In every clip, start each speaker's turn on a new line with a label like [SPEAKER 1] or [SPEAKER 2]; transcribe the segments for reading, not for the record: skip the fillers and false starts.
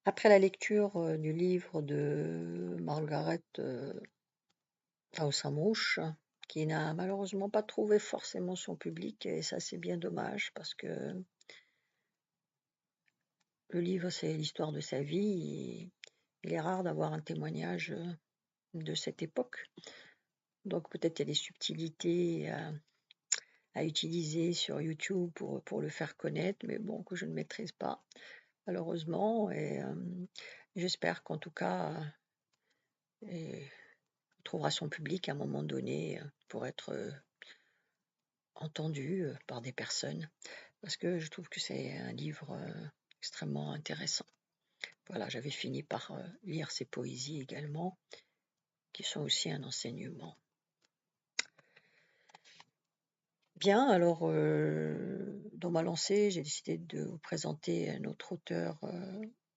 [SPEAKER 1] Après la lecture du livre de Margaret Haussam-Rouch, qui n'a malheureusement pas trouvé forcément son public, et ça c'est bien dommage parce que le livre c'est l'histoire de sa vie. Il est rare d'avoir un témoignage de cette époque. Donc peut-être il y a des subtilités à utiliser sur YouTube pour le faire connaître, mais bon, que je ne maîtrise pas, malheureusement. Et j'espère qu'en tout cas, il trouvera son public à un moment donné pour être entendu par des personnes, parce que je trouve que c'est un livre extrêmement intéressant. Voilà, j'avais fini par lire ses poésies également, qui sont aussi un enseignement. Bien, alors dans ma lancée, j'ai décidé de vous présenter un autre auteur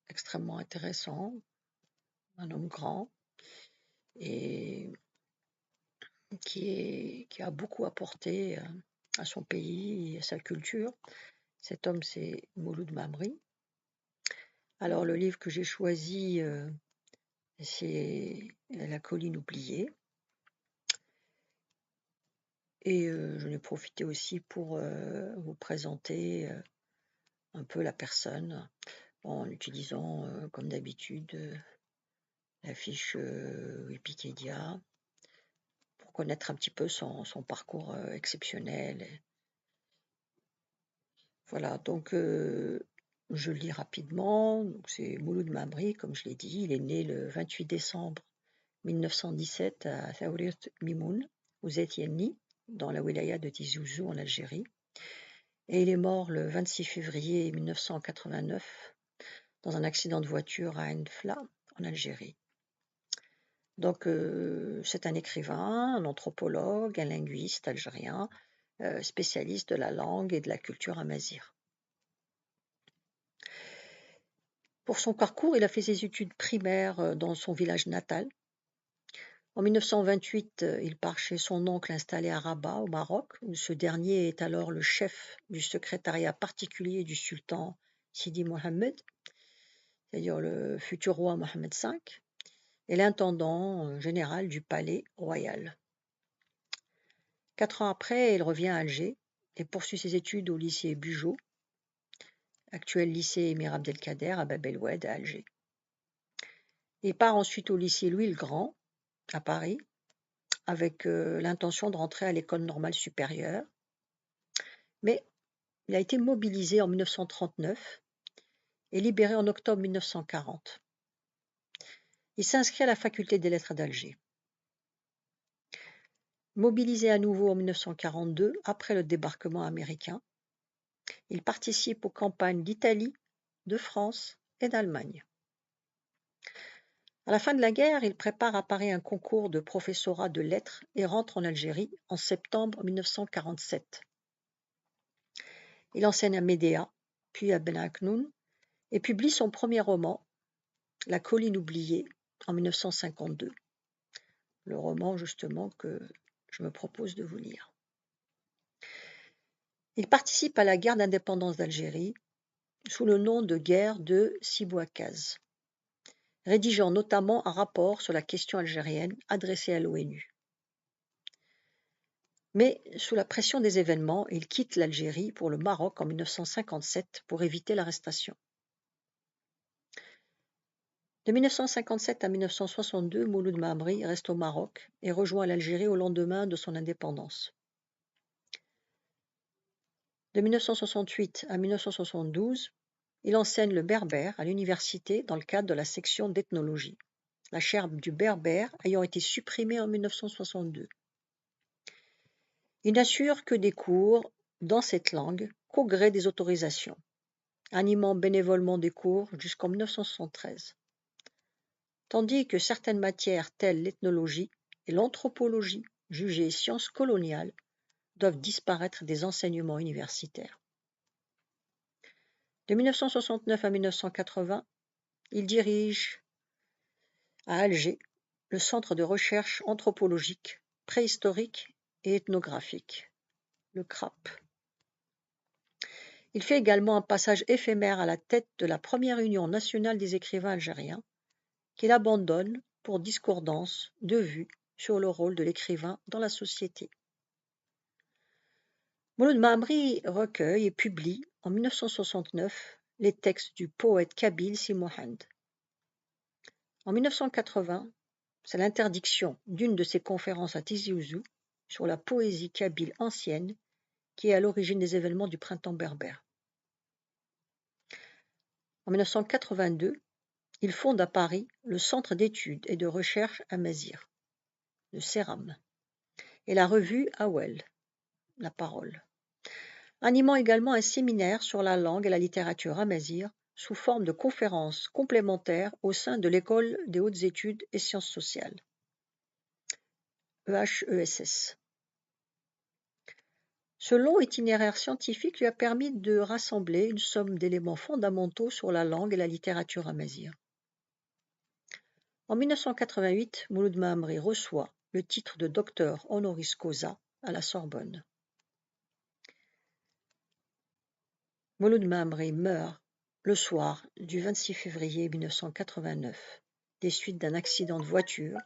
[SPEAKER 1] extrêmement intéressant, un homme grand, et qui a beaucoup apporté à son pays et à sa culture. Cet homme, c'est Mouloud Mamri. Alors le livre que j'ai choisi, c'est La colline oubliée. Et j'en ai profité aussi pour vous présenter un peu la personne en utilisant, comme d'habitude, la fiche Wikipédia pour connaître un petit peu son parcours exceptionnel. Voilà, donc je lis rapidement. Donc, c'est Mouloud Mamri, comme je l'ai dit. Il est né le 28 décembre 1917 à Thawriat Mimoun, aux Etienni, dans la wilaya de Tizi Ouzou en Algérie. Et il est mort le 26 février 1989 dans un accident de voiture à Enfla, en Algérie. Donc, c'est un écrivain, un anthropologue, un linguiste algérien, spécialiste de la langue et de la culture amazigh. Pour son parcours, il a fait ses études primaires dans son village natal. En 1928, il part chez son oncle installé à Rabat, au Maroc, où ce dernier est alors le chef du secrétariat particulier du sultan Sidi Mohammed, c'est-à-dire le futur roi Mohammed V, et l'intendant général du palais royal. 4 ans après, il revient à Alger et poursuit ses études au lycée Bugeaud, actuel lycée Émir Abdelkader à Bab el Oued à Alger. Il part ensuite au lycée Louis-le-Grand à Paris avec l'intention de rentrer à l'école normale supérieure, mais il a été mobilisé en 1939 et libéré en octobre 1940. Il s'inscrit à la faculté des lettres d'Alger. Mobilisé à nouveau en 1942 après le débarquement américain, il participe aux campagnes d'Italie, de France et d'Allemagne. À la fin de la guerre, il prépare à Paris un concours de professorat de lettres et rentre en Algérie en septembre 1947. Il enseigne à Médéa, puis à Ben Aknoun, et publie son premier roman, La colline oubliée, en 1952. Le roman, justement, que je me propose de vous lire. Il participe à la guerre d'indépendance d'Algérie sous le nom de guerre de Sibouakaz, rédigeant notamment un rapport sur la question algérienne adressé à l'ONU. Mais sous la pression des événements, il quitte l'Algérie pour le Maroc en 1957 pour éviter l'arrestation. De 1957 à 1962, Mouloud Mamri reste au Maroc et rejoint l'Algérie au lendemain de son indépendance. De 1968 à 1972, il enseigne le berbère à l'université dans le cadre de la section d'ethnologie, la chaire du berbère ayant été supprimée en 1962. Il n'assure que des cours dans cette langue qu'au gré des autorisations, animant bénévolement des cours jusqu'en 1973. Tandis que certaines matières telles l'ethnologie et l'anthropologie, jugées sciences coloniales, doivent disparaître des enseignements universitaires. De 1969 à 1980, il dirige à Alger le Centre de recherche anthropologique, préhistorique et ethnographique, le CRAP. Il fait également un passage éphémère à la tête de la première Union nationale des écrivains algériens, qu'il abandonne pour discordance de vues sur le rôle de l'écrivain dans la société. Mouloud Maamri recueille et publie en 1969 les textes du poète kabyle Si Mohand. En 1980, c'est l'interdiction d'une de ses conférences à Tizi Ouzou sur la poésie kabyle ancienne qui est à l'origine des événements du printemps berbère. En 1982, il fonde à Paris le Centre d'études et de recherche Amazir, le CERAM, et la revue Awel, La Parole, animant également un séminaire sur la langue et la littérature amazigh sous forme de conférences complémentaires au sein de l'École des hautes études et sciences sociales, EHESS. Ce long itinéraire scientifique lui a permis de rassembler une somme d'éléments fondamentaux sur la langue et la littérature amazigh. En 1988, Mouloud Maamri reçoit le titre de docteur honoris causa à la Sorbonne. Mouloud Maamri meurt le soir du 26 février 1989 des suites d'un accident de voiture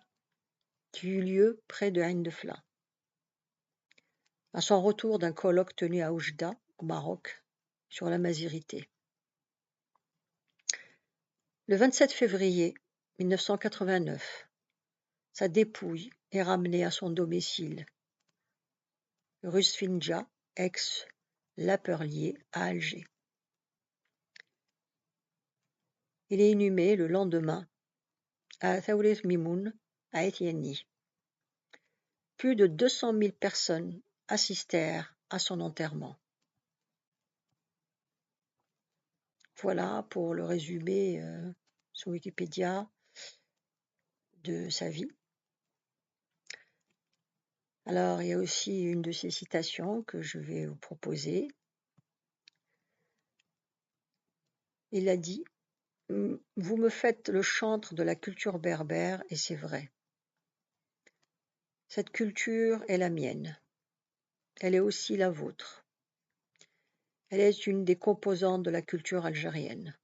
[SPEAKER 1] qui eut lieu près de Ain Defla. À son retour d'un colloque tenu à Oujda, au Maroc, sur la mazirité. Le 27 février 1989, sa dépouille est ramenée à son domicile, rue Sfinja, ex-Laperlier, à Alger. Il est inhumé le lendemain à Thawlet Mimoun, à Etienny. Plus de 200 000 personnes assistèrent à son enterrement. Voilà pour le résumé sur Wikipédia de sa vie. Alors, il y a aussi une de ces citations que je vais vous proposer. Il a dit « Vous me faites le chantre de la culture berbère et c'est vrai. Cette culture est la mienne. Elle est aussi la vôtre. Elle est une des composantes de la culture algérienne.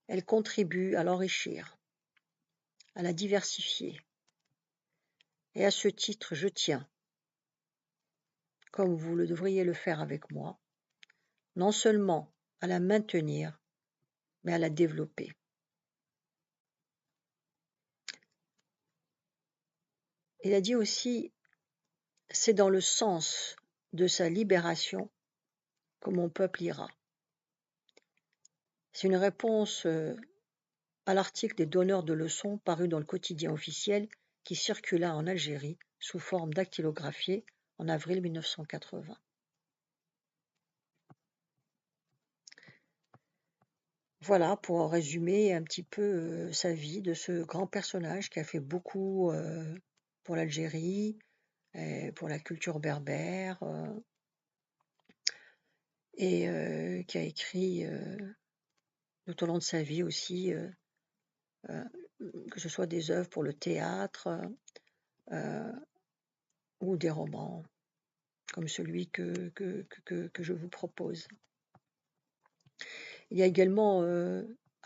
[SPEAKER 1] Elle contribue à l'enrichir, à la diversifier. Et à ce titre, je tiens, comme vous le devriez le faire avec moi, non seulement à la maintenir, mais à la développer. » Il a dit aussi « C'est dans le sens de sa libération que mon peuple ira. » C'est une réponse à l'article des donneurs de leçons paru dans le quotidien officiel qui circula en Algérie sous forme dactylographiée en avril 1980. Voilà pour résumer un petit peu sa vie de ce grand personnage qui a fait beaucoup pour l'Algérie, pour la culture berbère, et qui a écrit tout au long de sa vie aussi, que ce soit des œuvres pour le théâtre ou des romans, comme celui que je vous propose. Il y a également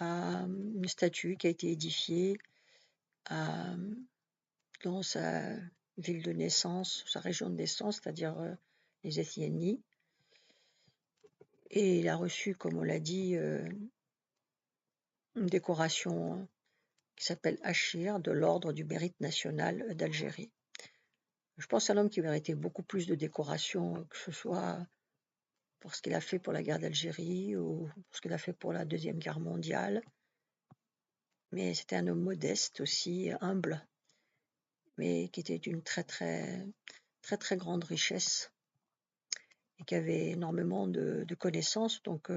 [SPEAKER 1] une statue qui a été édifiée dans sa ville de naissance, sa région de naissance, c'est-à-dire les Etienny. Et il a reçu, comme on l'a dit, une décoration qui s'appelle Achir de l'Ordre du Mérite national d'Algérie. Je pense à un homme qui méritait beaucoup plus de décorations, que ce soit pour ce qu'il a fait pour la guerre d'Algérie ou pour ce qu'il a fait pour la Deuxième Guerre mondiale. Mais c'était un homme modeste aussi, humble, mais qui était d'une très grande richesse et qui avait énormément de connaissances. Donc,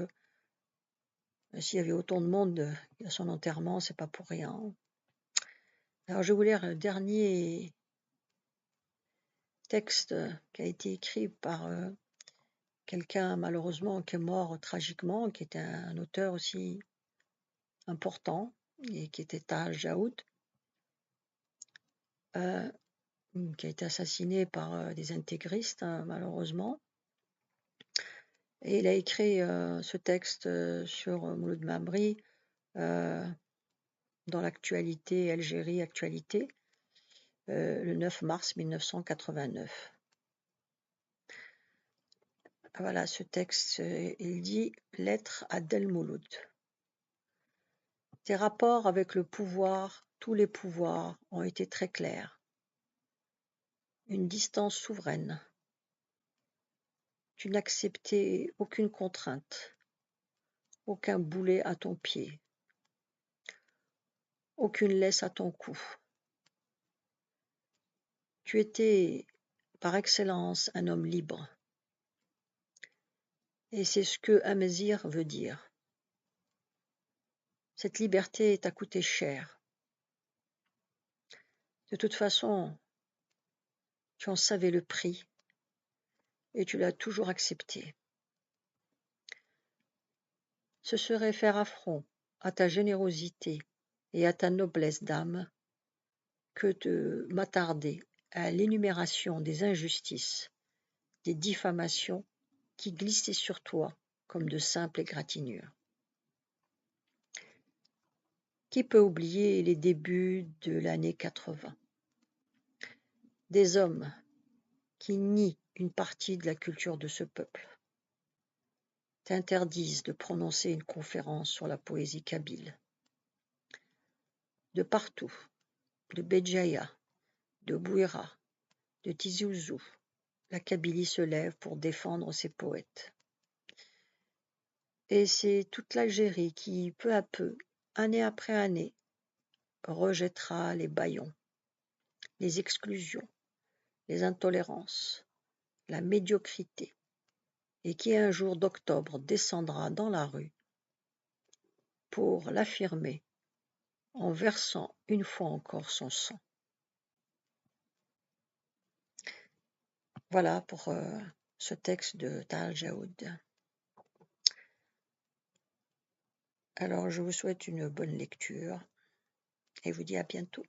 [SPEAKER 1] s'il y avait autant de monde à son enterrement, c'est pas pour rien. Alors, je vais vous lire le dernier texte qui a été écrit par quelqu'un malheureusement qui est mort tragiquement, qui était un auteur aussi important et qui était Tahal Jaoud, qui a été assassiné par des intégristes malheureusement. Et il a écrit ce texte sur Mouloud Mabri dans l'actualité, Algérie Actualité, le 9 mars 1989. Voilà, ce texte, il dit « Lettre à Del Mouloud. Tes rapports avec le pouvoir, tous les pouvoirs, ont été très clairs. Une distance souveraine. Tu n'acceptais aucune contrainte, aucun boulet à ton pied, aucune laisse à ton cou. Tu étais par excellence un homme libre. Et c'est ce que Amazir veut dire. Cette liberté t'a coûté cher. De toute façon, tu en savais le prix et tu l'as toujours accepté. Ce serait faire affront à ta générosité et à ta noblesse d'âme que de m'attarder à l'énumération des injustices, des diffamations qui glissaient sur toi comme de simples égratignures. Qui peut oublier les débuts de l'année 80 ? Des hommes qui nient une partie de la culture de ce peuple, t'interdisent de prononcer une conférence sur la poésie kabyle. De partout, de Béjaïa, de Bouira, de Tizi Ouzou, la Kabylie se lève pour défendre ses poètes. Et c'est toute l'Algérie qui, peu à peu, année après année, rejettera les bâillons, les exclusions, les intolérances, la médiocrité, et qui un jour d'octobre descendra dans la rue pour l'affirmer en versant une fois encore son sang. Voilà pour ce texte de Tal Jaoud. Alors je vous souhaite une bonne lecture et vous dis à bientôt.